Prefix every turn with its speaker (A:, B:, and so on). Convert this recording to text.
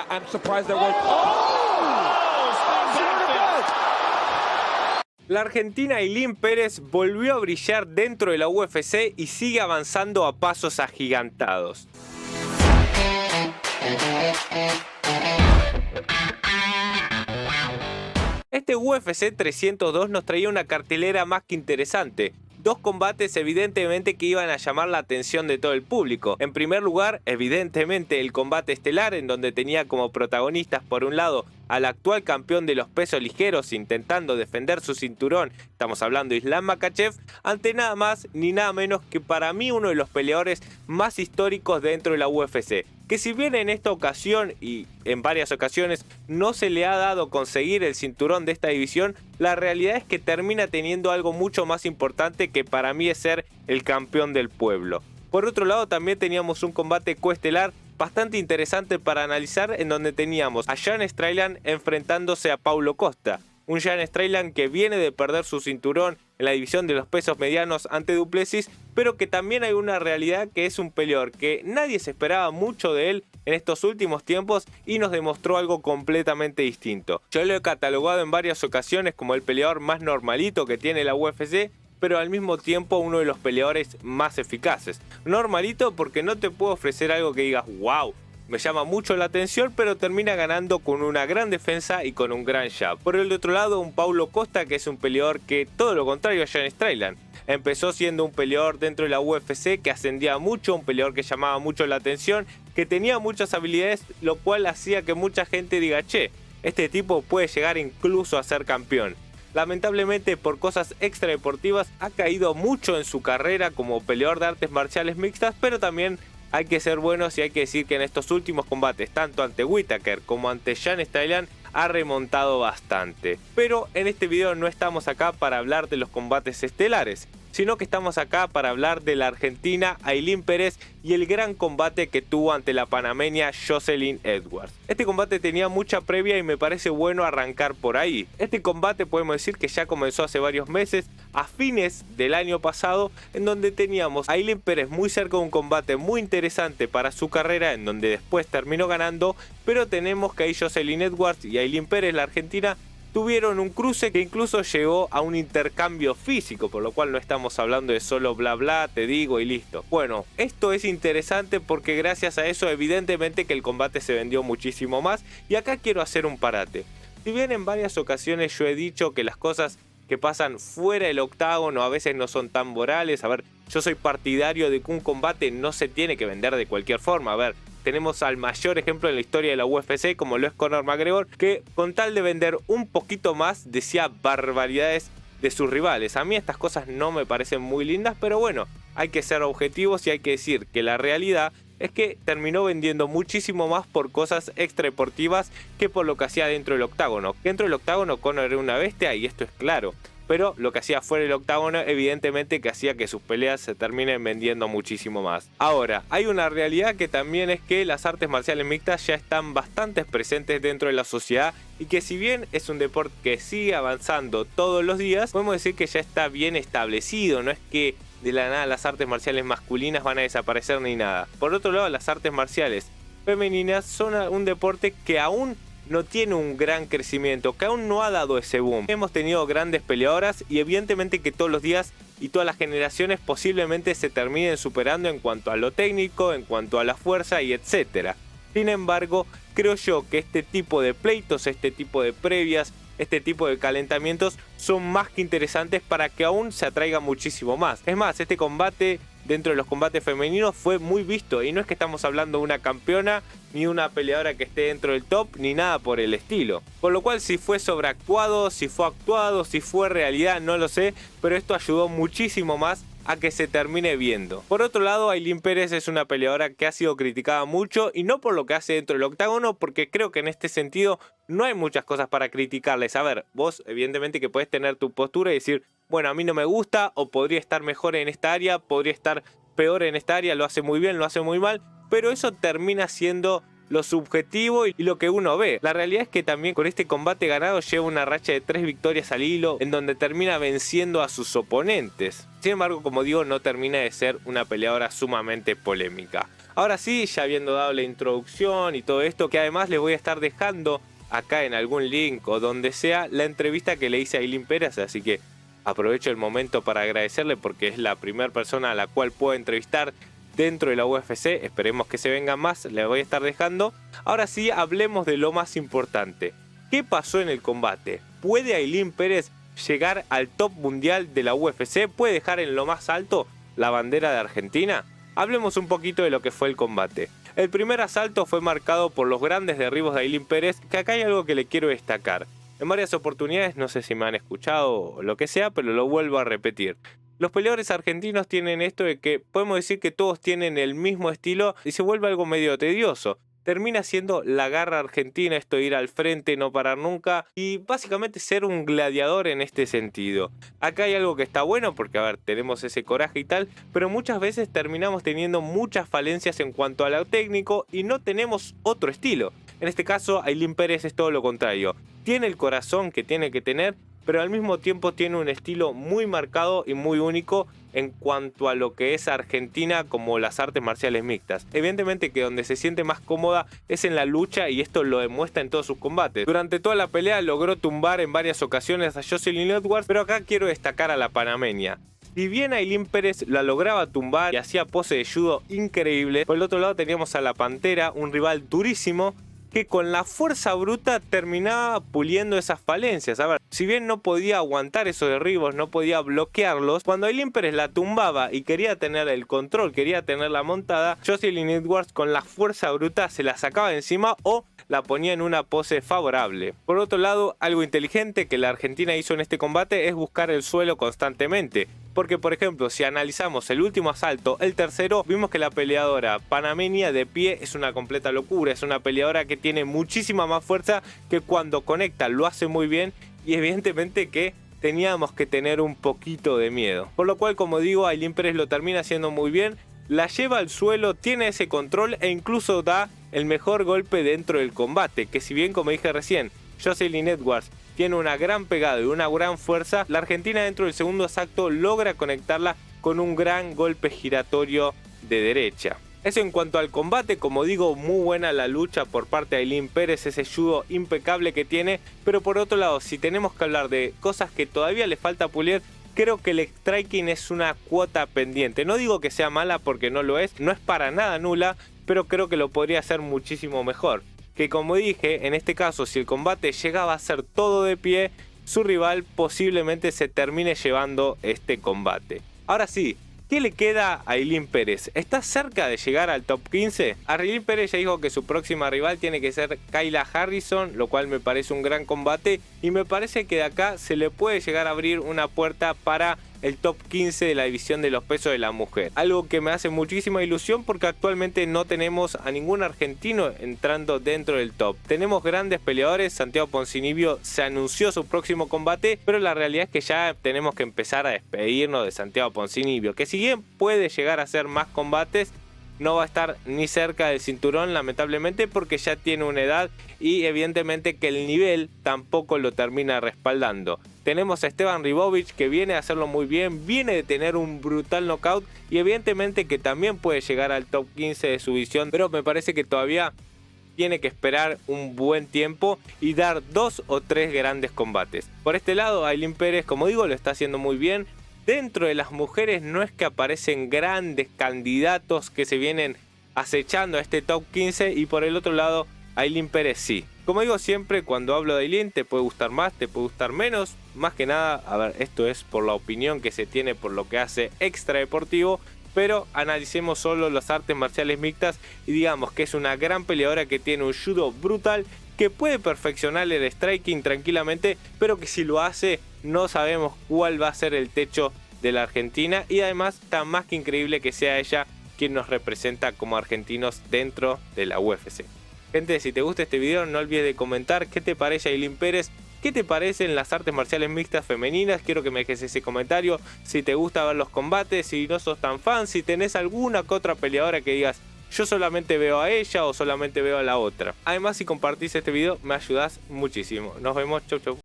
A: I'm surprised there was... ¡Oh!
B: La argentina Ailín Pérez volvió a brillar dentro de la UFC y sigue avanzando a pasos agigantados. Este UFC 302 nos traía una cartelera más que interesante. Dos combates evidentemente que iban a llamar la atención de todo el público. En primer lugar, evidentemente el combate estelar, en donde tenía como protagonistas por un lado al actual campeón de los pesos ligeros intentando defender su cinturón, estamos hablando de Islam Makhachev, ante nada más ni nada menos que para mí uno de los peleadores más históricos dentro de la UFC. Que si bien en esta ocasión y en varias ocasiones no se le ha dado conseguir el cinturón de esta división, la realidad es que termina teniendo algo mucho más importante que para mí es ser el campeón del pueblo. Por otro lado, también teníamos un combate coestelar bastante interesante para analizar, en donde teníamos a Jan Strayland enfrentándose a Paulo Costa. Un Jan Strayland que viene de perder su cinturón en la división de los pesos medianos ante Du Plessis, pero que también hay una realidad que es un peleador que nadie se esperaba mucho de él en estos últimos tiempos y nos demostró algo completamente distinto. Yo lo he catalogado en varias ocasiones como el peleador más normalito que tiene la UFC, pero al mismo tiempo uno de los peleadores más eficaces. Normalito porque no te puedo ofrecer algo que digas wow, me llama mucho la atención, pero termina ganando con una gran defensa y con un gran jab. Por el otro lado, un Paulo Costa que es un peleador que todo lo contrario a Jan Strayland. Empezó siendo un peleador dentro de la UFC que ascendía mucho, un peleador que llamaba mucho la atención, que tenía muchas habilidades, lo cual hacía que mucha gente diga, che, este tipo puede llegar incluso a ser campeón. Lamentablemente, por cosas extradeportivas, ha caído mucho en su carrera como peleador de artes marciales mixtas, pero también hay que ser buenos y hay que decir que en estos últimos combates, tanto ante Whittaker como ante Jan Strayland, ha remontado bastante. Pero en este video no estamos acá para hablar de los combates estelares, sino que estamos acá para hablar de la argentina Ailín Pérez y el gran combate que tuvo ante la panameña Jocelyn Edwards. Este combate tenía mucha previa y me parece bueno arrancar por ahí. Este combate podemos decir que ya comenzó hace varios meses, a fines del año pasado, en donde teníamos a Ailín Pérez muy cerca de un combate muy interesante para su carrera, en donde después terminó ganando, pero tenemos que ahí Jocelyn Edwards y Ailín Pérez, la argentina, tuvieron un cruce que incluso llegó a un intercambio físico, por lo cual no estamos hablando de solo bla bla, te digo y listo. Bueno, esto es interesante porque gracias a eso evidentemente que el combate se vendió muchísimo más, y acá quiero hacer un parate. Si bien en varias ocasiones yo he dicho que las cosas que pasan fuera del octágono a veces no son tan morales, a ver, yo soy partidario de que un combate no se tiene que vender de cualquier forma, a ver, tenemos al mayor ejemplo en la historia de la UFC como lo es Conor McGregor, que con tal de vender un poquito más decía barbaridades de sus rivales. A mí estas cosas no me parecen muy lindas, pero bueno, hay que ser objetivos y hay que decir que la realidad es que terminó vendiendo muchísimo más por cosas extradeportivas que por lo que hacía dentro del octágono. Dentro del octágono Conor era una bestia y esto es claro, pero lo que hacía fuera del octágono evidentemente que hacía que sus peleas se terminen vendiendo muchísimo más. Ahora, hay una realidad que también es que las artes marciales mixtas ya están bastante presentes dentro de la sociedad y que si bien es un deporte que sigue avanzando todos los días, podemos decir que ya está bien establecido, no es que de la nada las artes marciales masculinas van a desaparecer ni nada. Por otro lado, las artes marciales femeninas son un deporte que aún no tiene un gran crecimiento, que aún no ha dado ese boom. Hemos tenido grandes peleadoras y evidentemente que todos los días y todas las generaciones posiblemente se terminen superando en cuanto a lo técnico, en cuanto a la fuerza y etcétera. Sin embargo, creo yo que este tipo de pleitos, este tipo de previas, este tipo de calentamientos son más que interesantes para que aún se atraiga muchísimo más. Es más, este combate dentro de los combates femeninos fue muy visto y no es que estamos hablando de una campeona ni una peleadora que esté dentro del top ni nada por el estilo. Por lo cual si fue sobreactuado, si fue actuado, si fue realidad, no lo sé, pero esto ayudó muchísimo más a que se termine viendo. Por otro lado, Ailín Pérez es una peleadora que ha sido criticada mucho y no por lo que hace dentro del octágono, porque creo que en este sentido no hay muchas cosas para criticarles. A ver, vos evidentemente que podés tener tu postura y decir, bueno, a mí no me gusta o podría estar mejor en esta área, podría estar peor en esta área, lo hace muy bien, lo hace muy mal, pero eso termina siendo lo subjetivo y lo que uno ve. La realidad es que también con este combate ganado lleva una racha de 3 victorias al hilo en donde termina venciendo a sus oponentes. Sin embargo, como digo, no termina de ser una peleadora sumamente polémica. Ahora sí, ya habiendo dado la introducción y todo esto, que además les voy a estar dejando acá en algún link o donde sea la entrevista que le hice a Ailín Pérez, así que aprovecho el momento para agradecerle porque es la primera persona a la cual puedo entrevistar dentro de la UFC. Esperemos que se vengan más, le voy a estar dejando. Ahora sí, hablemos de lo más importante. ¿Qué pasó en el combate? ¿Puede Ailín Pérez llegar al top mundial de la UFC? ¿Puede dejar en lo más alto la bandera de Argentina? Hablemos un poquito de lo que fue el combate. El primer asalto fue marcado por los grandes derribos de Ailín Pérez, que acá hay algo que le quiero destacar. En varias oportunidades, no sé si me han escuchado o lo que sea, pero lo vuelvo a repetir. Los peleadores argentinos tienen esto de que podemos decir que todos tienen el mismo estilo y se vuelve algo medio tedioso. Termina siendo la garra argentina, esto de ir al frente, no parar nunca y básicamente ser un gladiador en este sentido. Acá hay algo que está bueno porque, a ver, tenemos ese coraje y tal, pero muchas veces terminamos teniendo muchas falencias en cuanto a lo técnico y no tenemos otro estilo. En este caso, Ailín Pérez es todo lo contrario. Tiene el corazón que tiene que tener, pero al mismo tiempo tiene un estilo muy marcado y muy único en cuanto a lo que es Argentina como las artes marciales mixtas. Evidentemente que donde se siente más cómoda es en la lucha y esto lo demuestra en todos sus combates. Durante toda la pelea logró tumbar en varias ocasiones a Jocelyn Edwards, pero acá quiero destacar a la panameña. Si bien Ailín Pérez la lograba tumbar y hacía pose de judo increíble, por el otro lado teníamos a la Pantera, un rival durísimo, que con la fuerza bruta terminaba puliendo esas falencias. A ver, si bien no podía aguantar esos derribos, no podía bloquearlos, cuando Ailín Pérez la tumbaba y quería tener el control, quería tenerla montada, Jocelyn Edwards con la fuerza bruta se la sacaba de encima o la ponía en una pose favorable. Por otro lado, algo inteligente que la Argentina hizo en este combate es buscar el suelo constantemente. Porque, por ejemplo, si analizamos el último asalto, el tercero, vimos que la peleadora panameña de pie es una completa locura. Es una peleadora que tiene muchísima más fuerza, que cuando conecta lo hace muy bien y evidentemente que teníamos que tener un poquito de miedo. Por lo cual, como digo, Ailín Pérez lo termina haciendo muy bien. La lleva al suelo, tiene ese control e incluso da el mejor golpe dentro del combate. Que si bien, como dije recién, Jocelyn Edwards tiene una gran pegada y una gran fuerza, la Argentina dentro del segundo asalto logra conectarla con un gran golpe giratorio de derecha. Eso en cuanto al combate, como digo, muy buena la lucha por parte de Ailín Pérez, ese judo impecable que tiene, pero por otro lado, si tenemos que hablar de cosas que todavía le falta pulir, creo que el striking es una cuota pendiente. No digo que sea mala porque no lo es, no es para nada nula, pero creo que lo podría hacer muchísimo mejor. Que como dije, en este caso, si el combate llegaba a ser todo de pie, su rival posiblemente se termine llevando este combate. Ahora sí, ¿qué le queda a Ailín Pérez? ¿Está cerca de llegar al top 15? Ailín Pérez ya dijo que su próxima rival tiene que ser Kayla Harrison, lo cual me parece un gran combate y me parece que de acá se le puede llegar a abrir una puerta para el top 15 de la división de los pesos de la mujer. Algo que me hace muchísima ilusión porque actualmente no tenemos a ningún argentino entrando dentro del top. Tenemos grandes peleadores, Santiago Ponzinibbio se anunció su próximo combate, pero la realidad es que ya tenemos que empezar a despedirnos de Santiago Ponzinibbio, que si bien puede llegar a hacer más combates, no va a estar ni cerca del cinturón lamentablemente porque ya tiene una edad y evidentemente que el nivel tampoco lo termina respaldando. Tenemos a Esteban Ribovich que viene a hacerlo muy bien, viene de tener un brutal knockout y evidentemente que también puede llegar al top 15 de su división, pero me parece que todavía tiene que esperar un buen tiempo y dar 2 o 3 grandes combates. Por este lado, Ailín Pérez, como digo, lo está haciendo muy bien. Dentro de las mujeres no es que aparecen grandes candidatos que se vienen acechando a este top 15 y por el otro lado Ailín Pérez sí. Como digo siempre, cuando hablo de Ailín te puede gustar más, te puede gustar menos. Más que nada, a ver, esto es por la opinión que se tiene por lo que hace extra deportivo, pero analicemos solo las artes marciales mixtas y digamos que es una gran peleadora que tiene un judo brutal, que puede perfeccionar el striking tranquilamente, pero que si lo hace no sabemos cuál va a ser el techo de la Argentina y además está más que increíble que sea ella quien nos representa como argentinos dentro de la UFC. Gente, si te gusta este video no olvides de comentar qué te parece Ailín Pérez, qué te parecen las artes marciales mixtas femeninas, quiero que me dejes ese comentario, si te gusta ver los combates, si no sos tan fan, si tenés alguna que otra peleadora que digas yo solamente veo a ella o solamente veo a la otra. Además, si compartís este video me ayudás muchísimo. Nos vemos, chau chau.